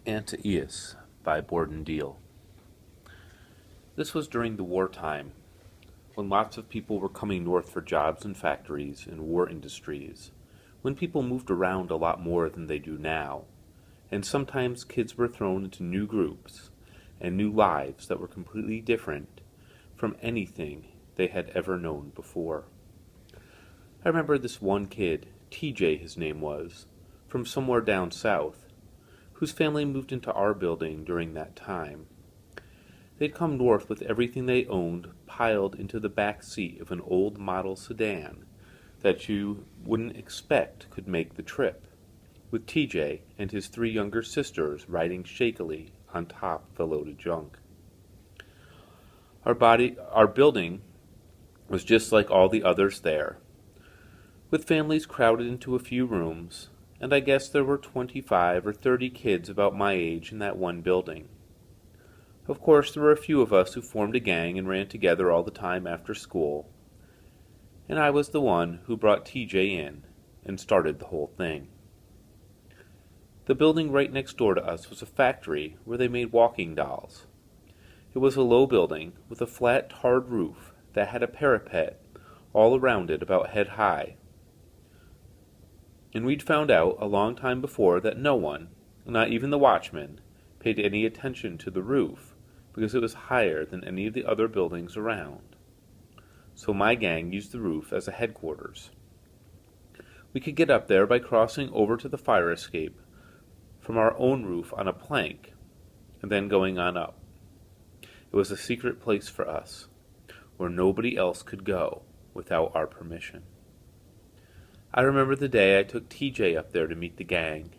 Antaeus by Borden Deal. This was during the wartime, when lots of people were coming north for jobs in factories and war industries, when people moved around a lot more than they do now, and sometimes kids were thrown into new groups and new lives that were completely different from anything they had ever known before. I remember this one kid, TJ his name was, from somewhere down south, whose family moved into our building during that time. They'd come north with everything they owned piled into the back seat of an old model sedan that you wouldn't expect could make the trip, with TJ and his three younger sisters riding shakily on top of the loaded junk. Our building was just like all the others there, with families crowded into a few rooms, and I guess there were 25 or 30 kids about my age in that one building. Of course, there were a few of us who formed a gang and ran together all the time after school, and I was the one who brought TJ in and started the whole thing. The building right next door to us was a factory where they made walking dolls. It was a low building with a flat tarred roof that had a parapet all around it about head high. And we'd found out a long time before that no one, not even the watchman, paid any attention to the roof because it was higher than any of the other buildings around. So my gang used the roof as a headquarters. We could get up there by crossing over to the fire escape from our own roof on a plank and then going on up. It was a secret place for us, where nobody else could go without our permission. I remember the day I took TJ up there to meet the gang.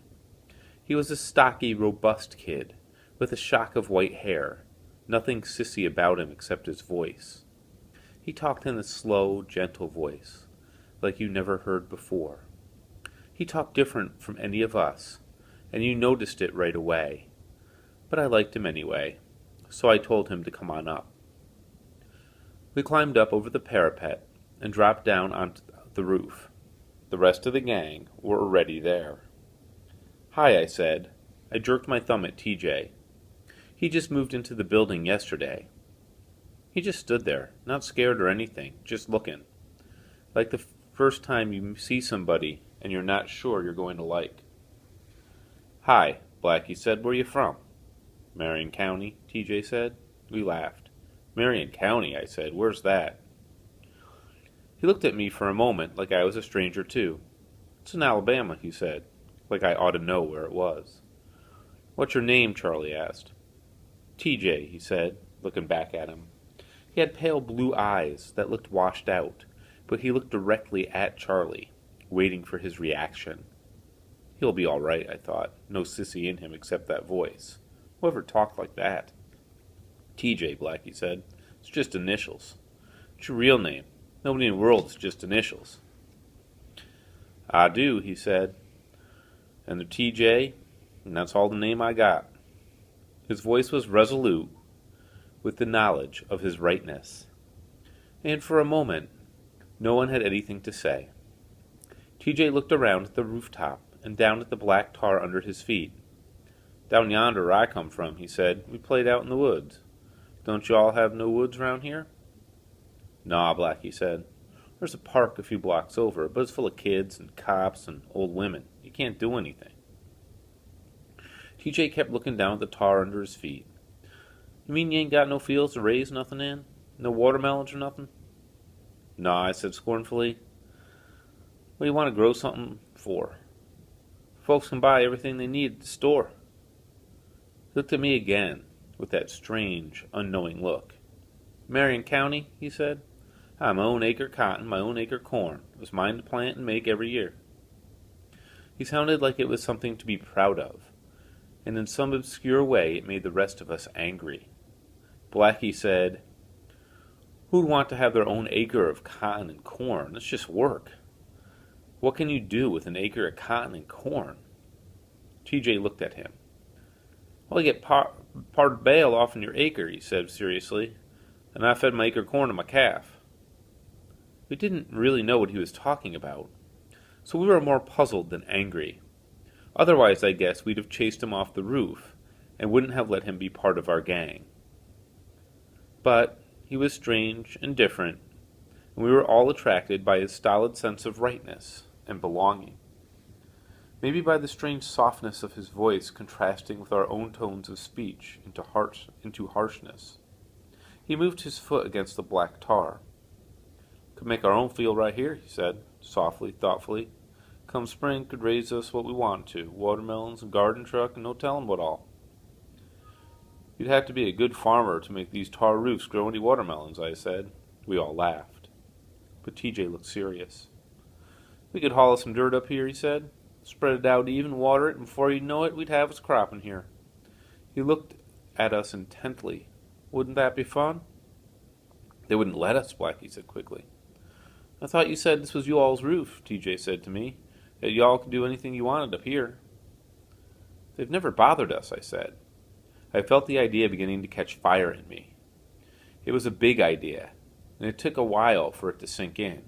He was a stocky, robust kid, with a shock of white hair, nothing sissy about him except his voice. He talked in a slow, gentle voice, like you never heard before. He talked different from any of us, and you noticed it right away. But I liked him anyway, so I told him to come on up. We climbed up over the parapet and dropped down onto the roof. The rest of the gang were already there. "Hi," I said. I jerked my thumb at TJ. He just moved into the building yesterday. He just stood there, not scared or anything, just looking. Like the first time you see somebody and you're not sure you're going to like. "Hi," Blackie said. "Where you from?" "Marion County," TJ said. We laughed. "Marion County," I said. "Where's that?" He looked at me for a moment like I was a stranger too. "It's in Alabama," he said, like I ought to know where it was. "What's your name?" Charlie asked. "TJ," he said, looking back at him. He had pale blue eyes that looked washed out, but he looked directly at Charlie, waiting for his reaction. He'll be all right, I thought. No sissy in him except that voice. Whoever talked like that? "TJ," Blackie said. "It's just initials." "What's your real name?" "Nobody in the world is just initials." "I do," he said. "And the TJ, and that's all the name I got." His voice was resolute with the knowledge of his rightness. And for a moment, no one had anything to say. TJ looked around at the rooftop and down at the black tar under his feet. "Down yonder where I come from," he said, "we played out in the woods. Don't you all have no woods round here?" "Nah," Blackie said. "There's a park a few blocks over, but it's full of kids and cops and old women. You can't do anything." TJ kept looking down at the tar under his feet. "You mean you ain't got no fields to raise nothing in? No watermelons or nothing?" "Nah," I said scornfully. "What do you want to grow something for? Folks can buy everything they need at the store." He looked at me again with that strange, unknowing look. "Marion County," he said. "I have my own acre cotton, my own acre corn. It was mine to plant and make every year." He sounded like it was something to be proud of, and in some obscure way it made the rest of us angry. Blackie said, "Who'd want to have their own acre of cotton and corn? It's just work. What can you do with an acre of cotton and corn?" TJ looked at him. "Well, you get part of bale off in your acre," he said seriously, "and I fed my acre corn to my calf." We didn't really know what he was talking about, so we were more puzzled than angry. Otherwise, I guess, we'd have chased him off the roof, and wouldn't have let him be part of our gang. But he was strange and different, and we were all attracted by his stolid sense of rightness and belonging. Maybe by the strange softness of his voice contrasting with our own tones of speech into harshness. He moved his foot against the black tar. "Could make our own field right here," he said, softly, thoughtfully. "Come spring, could raise us what we want to. Watermelons, a garden truck, and no telling what all." "You'd have to be a good farmer to make these tar roofs grow any watermelons," I said. We all laughed. But TJ looked serious. "We could haul some dirt up here," he said. "Spread it out even, water it, and before you know it, we'd have us cropping here." He looked at us intently. "Wouldn't that be fun?" "They wouldn't let us," Blackie said quickly. "I thought you said this was you all's roof," TJ said to me, "that you all could do anything you wanted up here." "They've never bothered us," I said. I felt the idea beginning to catch fire in me. It was a big idea, and it took a while for it to sink in.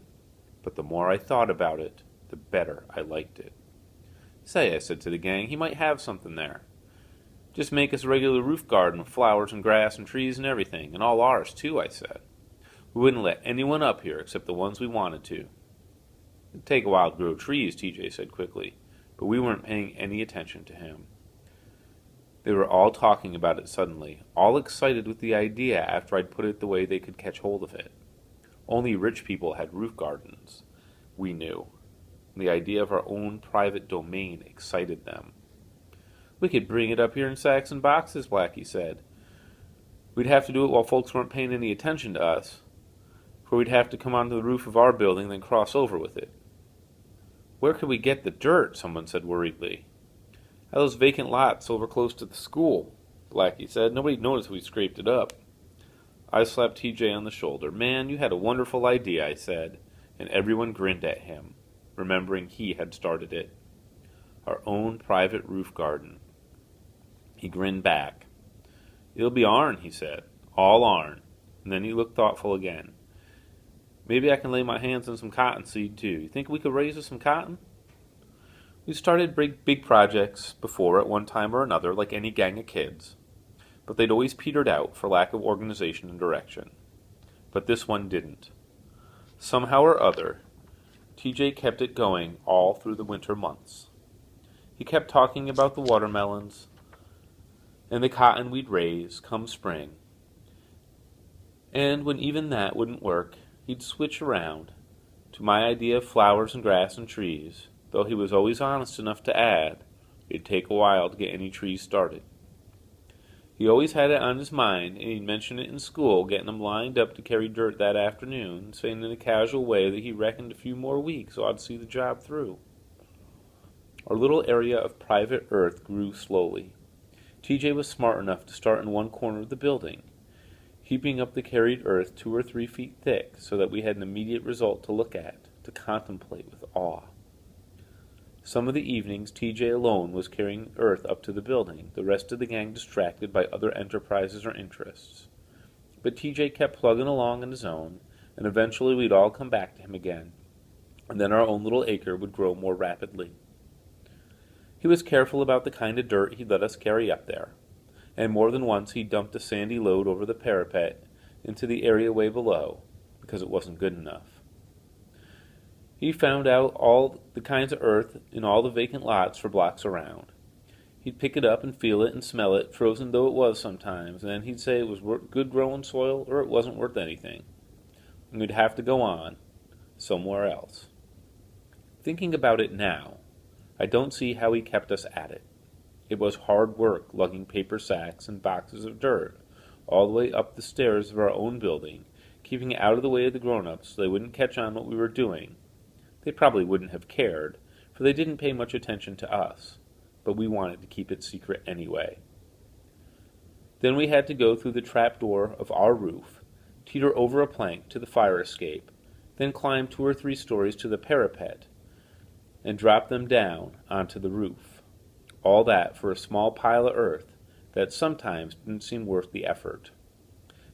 But the more I thought about it, the better I liked it. "Say," I said to the gang, "he might have something there. Just make us a regular roof garden with flowers and grass and trees and everything, and all ours, too," I said. "We wouldn't let anyone up here except the ones we wanted to." "It'd take a while to grow trees," TJ said quickly, but we weren't paying any attention to him. They were all talking about it suddenly, all excited with the idea after I'd put it the way they could catch hold of it. Only rich people had roof gardens, we knew. The idea of our own private domain excited them. "We could bring it up here in sacks and boxes," Blackie said. "We'd have to do it while folks weren't paying any attention to us, for we'd have to come onto the roof of our building, then cross over with it." "Where could we get the dirt?" someone said worriedly. "At those vacant lots over close to the school," Blackie said. "Nobody'd notice if we scraped it up." I slapped TJ on the shoulder. "Man, you had a wonderful idea," I said, and everyone grinned at him, remembering he had started it. Our own private roof garden. He grinned back. "It'll be ourn," he said. "All ourn." And then he looked thoughtful again. "Maybe I can lay my hands on some cottonseed, too. You think we could raise us some cotton?" We started big projects before at one time or another, like any gang of kids. But they'd always petered out for lack of organization and direction. But this one didn't. Somehow or other, TJ kept it going all through the winter months. He kept talking about the watermelons and the cotton we'd raise come spring. And when even that wouldn't work, he'd switch around to my idea of flowers and grass and trees, though he was always honest enough to add it'd take a while to get any trees started. He always had it on his mind, and he'd mention it in school, getting them lined up to carry dirt that afternoon, saying in a casual way that he reckoned a few more weeks ought to see the job through. Our little area of private earth grew slowly. TJ was smart enough to start in one corner of the building, heaping up the carried earth 2 or 3 feet thick so that we had an immediate result to look at, to contemplate with awe. Some of the evenings TJ alone was carrying earth up to the building, the rest of the gang distracted by other enterprises or interests. But TJ kept plugging along on his own, and eventually we'd all come back to him again, and then our own little acre would grow more rapidly. He was careful about the kind of dirt he'd let us carry up there, and more than once he dumped a sandy load over the parapet into the area way below, because it wasn't good enough. He found out all the kinds of earth in all the vacant lots for blocks around. He'd pick it up and feel it and smell it, frozen though it was sometimes, and then he'd say it was good growing soil or it wasn't worth anything. And we'd have to go on, somewhere else. Thinking about it now, I don't see how he kept us at it. It was hard work lugging paper sacks and boxes of dirt all the way up the stairs of our own building, keeping it out of the way of the grown-ups so they wouldn't catch on what we were doing. They probably wouldn't have cared, for they didn't pay much attention to us, but we wanted to keep it secret anyway. Then we had to go through the trap door of our roof, teeter over a plank to the fire escape, then climb 2 or 3 stories to the parapet, and drop them down onto the roof. All that for a small pile of earth that sometimes didn't seem worth the effort.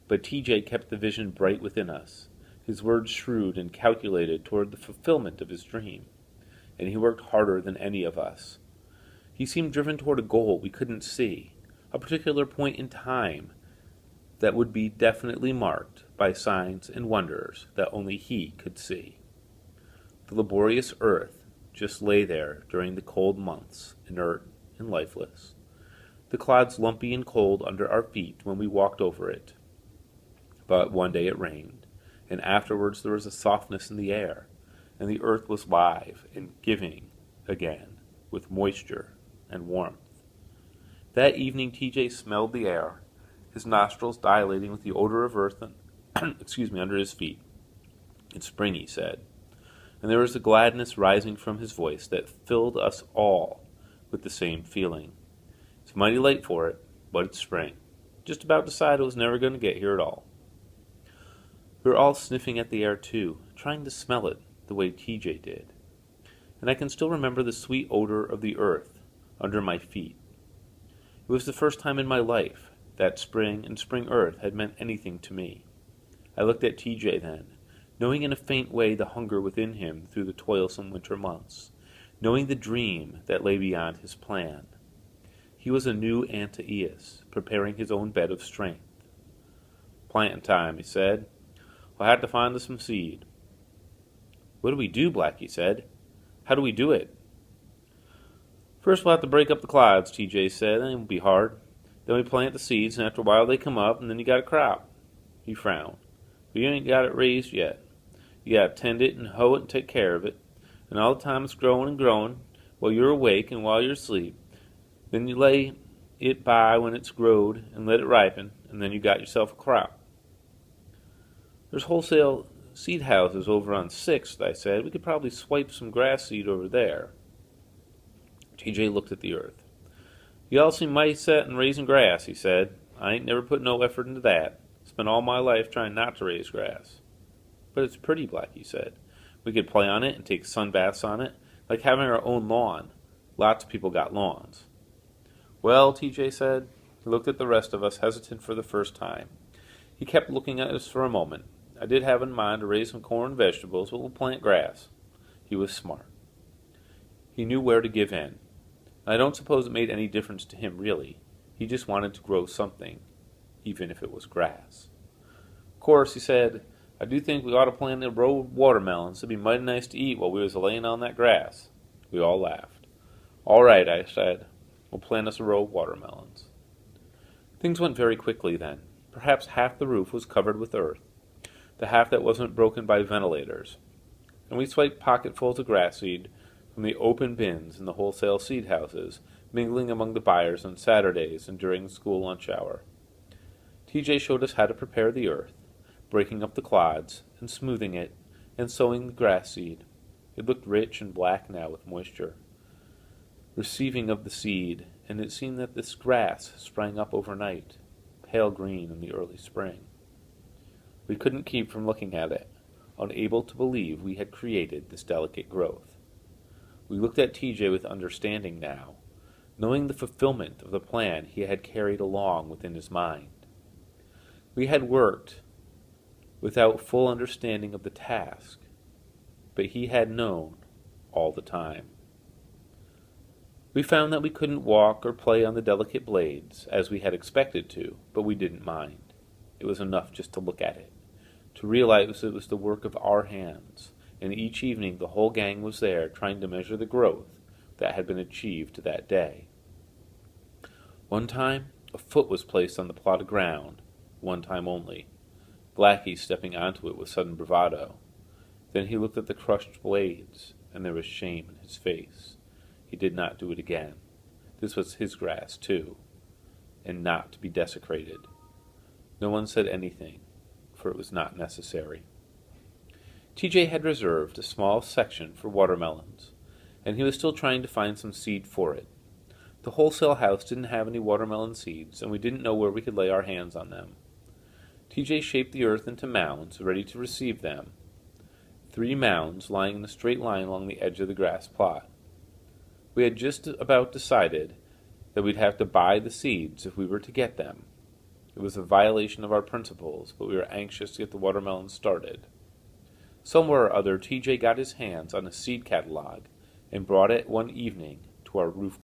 But TJ kept the vision bright within us, his words shrewd and calculated toward the fulfillment of his dream, and he worked harder than any of us. He seemed driven toward a goal we couldn't see, a particular point in time that would be definitely marked by signs and wonders that only he could see. The laborious earth just lay there during the cold months, inert and lifeless, the clods lumpy and cold under our feet when we walked over it. But one day it rained, and afterwards there was a softness in the air, and the earth was live and giving again, with moisture and warmth. That evening TJ smelled the air, his nostrils dilating with the odor of earth and, under his feet. It's spring, he said, and there was a gladness rising from his voice that filled us all with the same feeling. It's mighty late for it, but it's spring. Just about decided it was never going to get here at all. We were all sniffing at the air too, trying to smell it the way TJ did. And I can still remember the sweet odor of the earth under my feet. It was the first time in my life that spring and spring earth had meant anything to me. I looked at TJ then, knowing in a faint way the hunger within him through the toilsome winter months, knowing the dream that lay beyond his plan. He was a new Antaeus, preparing his own bed of strength. "Planting time," he said. "We'll have to find us some seed." "What do we do?" Blackie said. "How do we do it?" "First we'll have to break up the clods," TJ said. "That won't be hard. Then we plant the seeds, and after a while they come up, and then you got a crop." He frowned. "But you ain't got it raised yet. You got to tend it and hoe it and take care of it. And all the time it's growing and growing, while you're awake and while you're asleep. Then you lay it by when it's growed and let it ripen, and then you got yourself a crop." "There's wholesale seed houses over on 6th, I said. "We could probably swipe some grass seed over there." TJ looked at the earth. "You all seem mighty set in raising grass," he said. "I ain't never put no effort into that. Spent all my life trying not to raise grass." "But it's pretty," Blackie said. "We could play on it and take sun baths on it, like having our own lawn. Lots of people got lawns." "Well," TJ said. He looked at the rest of us, hesitant for the first time. He kept looking at us for a moment. "I did have in mind to raise some corn and vegetables, but we'll plant grass." He was smart. He knew where to give in. I don't suppose it made any difference to him, really. He just wanted to grow something, even if it was grass. "Of course," he said, "I do think we ought to plant a row of watermelons. It'd be mighty nice to eat while we was laying on that grass." We all laughed. "All right," I said. "We'll plant us a row of watermelons." Things went very quickly then. Perhaps half the roof was covered with earth, the half that wasn't broken by ventilators, and we swiped pocketfuls of grass seed from the open bins in the wholesale seed houses, mingling among the buyers on Saturdays and during the school lunch hour. TJ showed us how to prepare the earth, breaking up the clods and smoothing it and sowing the grass seed. It looked rich and black now with moisture, receiving of the seed, and it seemed that this grass sprang up overnight, pale green in the early spring. We couldn't keep from looking at it, unable to believe we had created this delicate growth. We looked at TJ with understanding now, knowing the fulfillment of the plan he had carried along within his mind. We had worked without full understanding of the task, but he had known all the time. We found that we couldn't walk or play on the delicate blades as we had expected to, but we didn't mind. It was enough just to look at it, to realize it was the work of our hands, and each evening the whole gang was there trying to measure the growth that had been achieved that day. One time, a foot was placed on the plot of ground, one time only, Blackie stepping onto it with sudden bravado. Then he looked at the crushed blades, and there was shame in his face. He did not do it again. This was his grass, too, and not to be desecrated. No one said anything, for it was not necessary. TJ had reserved a small section for watermelons, and he was still trying to find some seed for it. The wholesale house didn't have any watermelon seeds, and we didn't know where we could lay our hands on them. TJ shaped the earth into mounds, ready to receive them. 3 mounds lying in a straight line along the edge of the grass plot. We had just about decided that we'd have to buy the seeds if we were to get them. It was a violation of our principles, but we were anxious to get the watermelons started. Somewhere or other, TJ got his hands on a seed catalog and brought it one evening to our roof